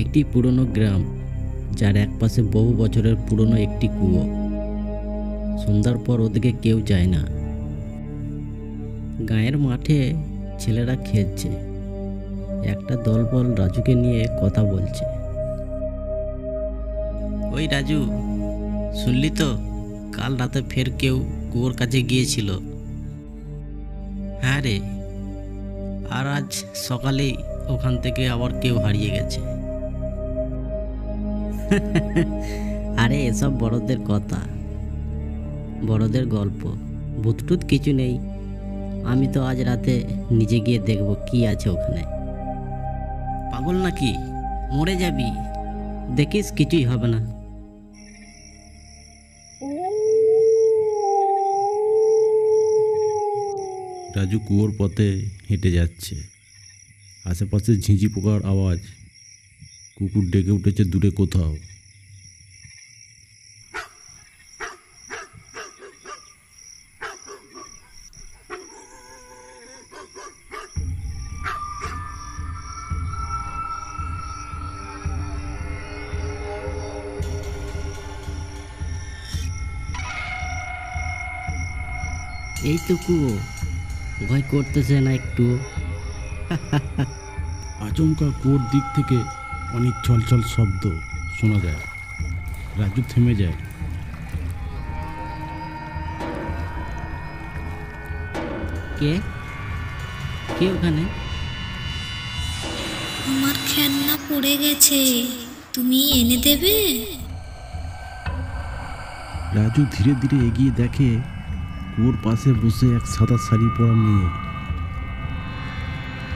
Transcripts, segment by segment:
একটি পুরনো গ্রাম, যার একপাশে বহু বছরের পুরনো একটি কুয়ো। সন্ধ্যার পর ওদিকে কেউ যায় না। গায়ের মাঠে ছেলেরা খেলছে। একটা দলবল রাজুকে নিয়ে কথা বলছে। ওই রাজু, শুনলি তো কাল রাতে ফের কেউ কুয়োর কাছে গিয়েছিল? হ্যাঁ রে, আর আজ সকালেই ওখান থেকে আবার কেউ হারিয়ে গেছে। আরে এসব বড়দের কথা, বড়দের গল্প। ভূতটুত কিছু নেই। আমি তো আজ রাতে নিজে গিয়ে দেখব কি আছে ওখানে। পাগল নাকি? মরে যাবি, দেখিস কিছুই হবে না। রাজু কুয়োর পথে হেঁটে যাচ্ছে। আশেপাশে ঝিঁঝি পোকার আওয়াজ। কুকুর ডেকে উঠেছে দূরে কোথাও। এই তো কুয়ো, ভয় করতেছে না একটু? আচমকা কুয়োর দিক থেকে অনেক ছলছল শব্দ শোনা যায়। রাজু থেমে যায়। কে কে ওখানে? আমার খেলনা পড়ে গেছে, তুমি এনে দেবে? রাজু ধীরে ধীরে এগিয়ে দেখে কুয়োর পাশে বসে এক সাদা শাড়ি পরা মেয়ে।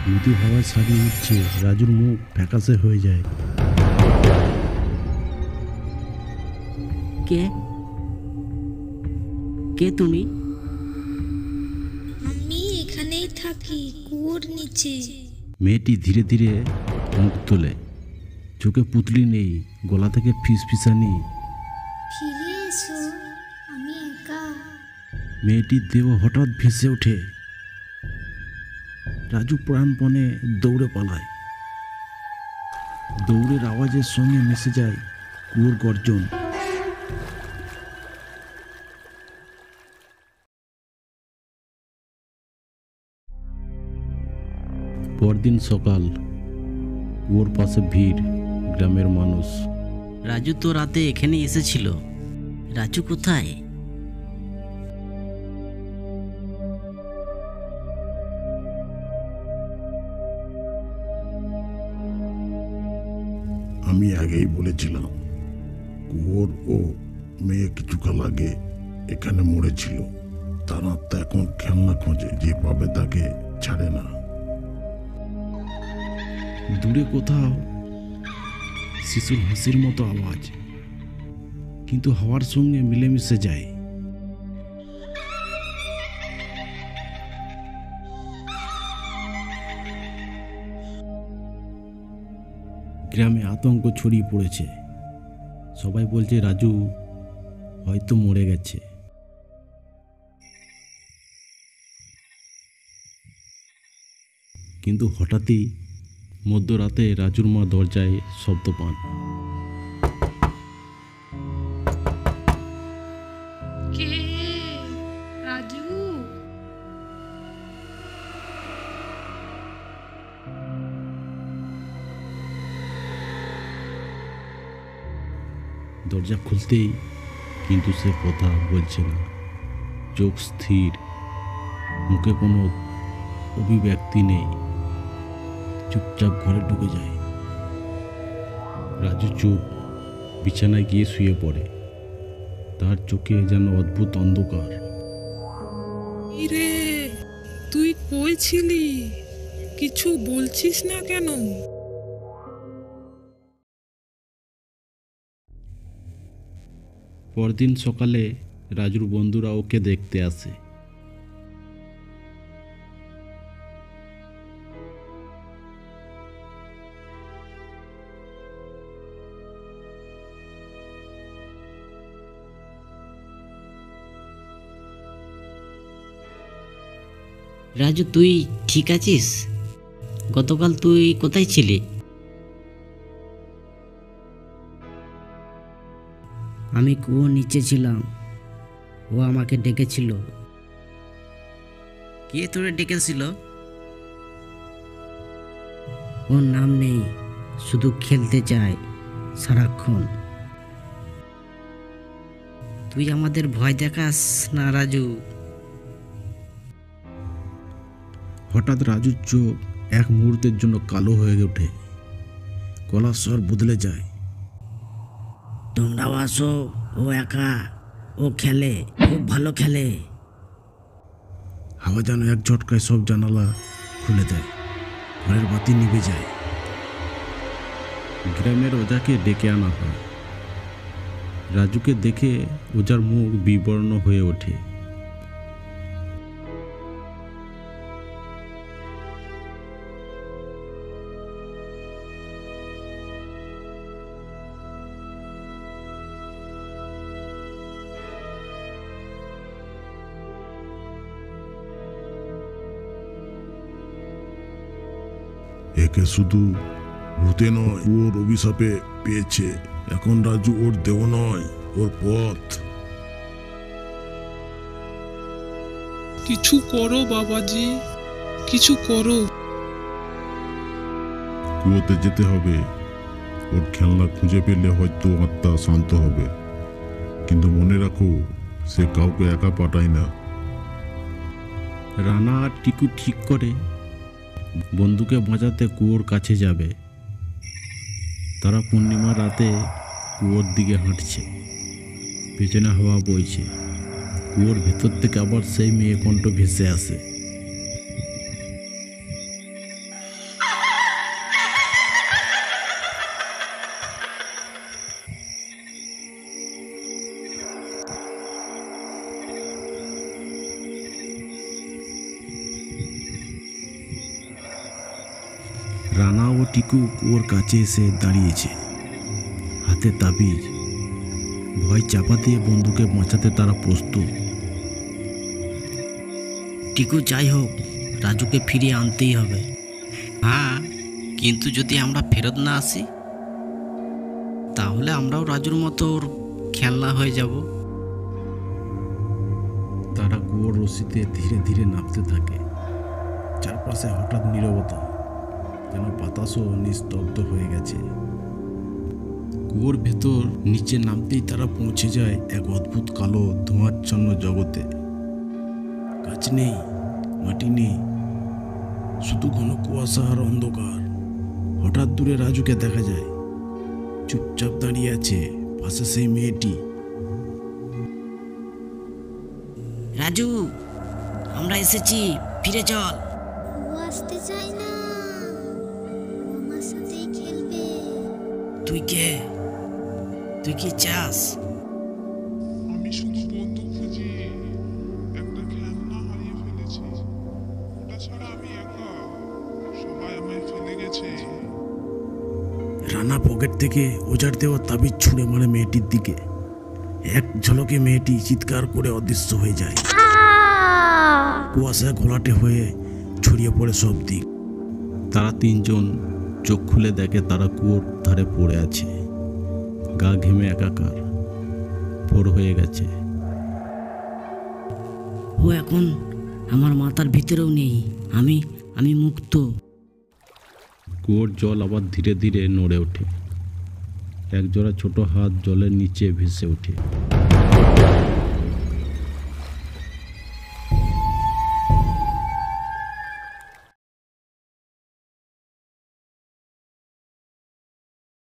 মৃদু হাওয়ায় শাড়ি উঠছে। রাজুর মুখ ফ্যাকাশে হয়ে যায়। কে কে তুমি? আমি এখানেই থাকি, কুয়োর নিচে। মেয়েটি ধীরে ধীরে মুখ তোলে। চোখে পুতলি নেই, গলা থেকে ফিসফিসানি। ফিরে এসো, আমি একা। মেয়েটির দেহ হঠাৎ ভেসে ওঠে। রাজু প্রাণপণে দৌড়ে পালায়। দৌড়ের আওয়াজের সঙ্গে মিশে যায় কুয়োর গর্জন। পরদিন সকাল। কুয়োর পাশে ভিড়, গ্রামের মানুষ। রাজু তো রাতে এখানে এসেছিল। রাজু কোথায়? আমি আগেই বলেছিলাম, কুয়োর ও মেয়ে কিছুকাল আগে এখানে মরেছিল। তার আত্মা এখন খেলনা খোঁজে, যে পাবে তাকে ছাড়ে না। দূরে কোথাও শিশুর হাসির মতো আওয়াজ, কিন্তু হাওয়ার সঙ্গে মিলেমিশে যায়। গ্রামে আতঙ্ক ছড়িয়ে পড়েছে। সবাই বলছে রাজু হয়তো মরে গেছে। কিন্তু হঠাৎই মধ্যরাতে রাজুর মা দরজায় শব্দ পান। কে? রাজু? দরজা খুলতেই কিন্তু সে কথা বলছে না। চোখ স্থির, মুখে কোনো অভিব্যক্তি নেই। চুপচাপ ঘরে ঢুকে যায়। রাজু চুপ, বিছানায় গিয়ে শুয়ে পড়ে। তার চোখে যেন অদ্ভুত অন্ধকার। রে, তুই কই ছিলি? কিছু বলছিস না কেন? পরদিন সকালে রাজুর বন্ধুরা ওকে দেখতে আসে। রাজু, তুই ঠিক আছিস? গতকাল তুই কোথায় ছিলি? আমি কুয়োর নিচে ছিলাম, ও আমাকে ডেকেছিল। কে তোরে ডেকেছিল? ওর নাম নেই, শুধু খেলতে চায় সারাক্ষণ। তুই আমাদের ভয় দেখাস না রাজু। হঠাৎ রাজুর চোখ এক মুহূর্তের জন্য কালো হয়ে ওঠে, গলার স্বর বদলে যায়। তোমরাও আসো, ও একা, ও খেলে, খুব ভালো খেলে। হাওয়া যেন এক ঝটকায় সব জানালা খুলে দেয়, ঘরের বাতি নিভে যায়। গ্রামের ওজাকে ডেকে আনা হয়। রাজুকে দেখে ওজার মুখ বিবর্ণ হয়ে ওঠে। একে শুধু ভূতে নয়, ওর অভিশাপে পেয়েছে। এখন রাজু ওর দেহ নয়, ওর পথ। কিছু করো বাবাজি, কিছু করো। কুয়োতে যেতে হবে, ওর খেলনা খুঁজে পেলে হয়তো আত্মা শান্ত হবে। কিন্তু মনে রাখো, সে কাউকে একা পাঠায় না। রানা আর টিকু ঠিক করে বন্ধুকে বাঁচাতে কুয়োর কাছে যাবে। তারা পূর্ণিমা রাতে কুয়োর দিকে হাঁটছে, পেছনে হাওয়া বইছে। কুয়োর ভেতর থেকে আবার সেই মেয়ে কণ্ঠ ভেসে আসে। রানা ও টিকু কুয়োর কাছে এসে দাঁড়িয়েছে, হাতে তাবিজ। ভয় চাপা দিয়ে বন্ধুকে বাঁচাতে তারা প্রস্তুত। টিকু, যাই হোক, রাজুকে ফিরিয়ে আনতেই হবে। হ্যাঁ, কিন্তু যদি আমরা ফেরত না আসি, তাহলে আমরাও রাজুর মতো ওর খেলনা হয়ে যাব। তারা কুয়োর রশিতে ধীরে ধীরে নামতে থাকে। চারপাশে হঠাৎ নীরবতা, যেন বাতাসও নিস্তব্ধ হয়ে গেছে। কুয়োর ভেতর নিচে নামতেই তারা পৌঁছে যায় এক অদ্ভুত কালো ধোঁয়াচ্ছন্ন জগতে। গাছ নেই, মাটি নেই, শুধু ঘন কুয়াশা আর অন্ধকার। হঠাৎ দূরে রাজুকে দেখা যায়, চুপচাপ দাঁড়িয়ে আছে পাশে সেই মেয়েটি। রাজু, আমরা এসেছি, ফিরে চল। ও আসতে চায় না, ও আমার সাথেই খেলবে। তুই কে? তুই কি চাস? আমি শুধু বন্ধু খুঁজি, একটা খেলনা হারিয়ে ফেলেছি। ওটা ছাড়া আমি একা, সবাই আমায় ফেলে গেছে। রানা পকেট থেকে ওজার দেওয়া তাবিজ ছুঁড়ে মারে মেয়েটির দিকে। এক ঝলকে মেয়েটি চিৎকার করে অদৃশ্য হয়ে যায়। কুয়াশা ঘোলাটে হয়ে ছড়িয়ে পড়ে সব দিক। তারা তিনজন চোখ খুলে দেখে তারা কুয়োর ধারে পড়ে আছে, গা ঘেমে একাকার, ভোর হয়ে গেছে। ও এখন আমার মাথার ভিতরেও নেই। আমি মুক্ত। কুয়োর জল আবার ধীরে ধীরে নড়ে ওঠে। একজোড়া ছোট হাত জলের নিচে ভেসে ওঠে।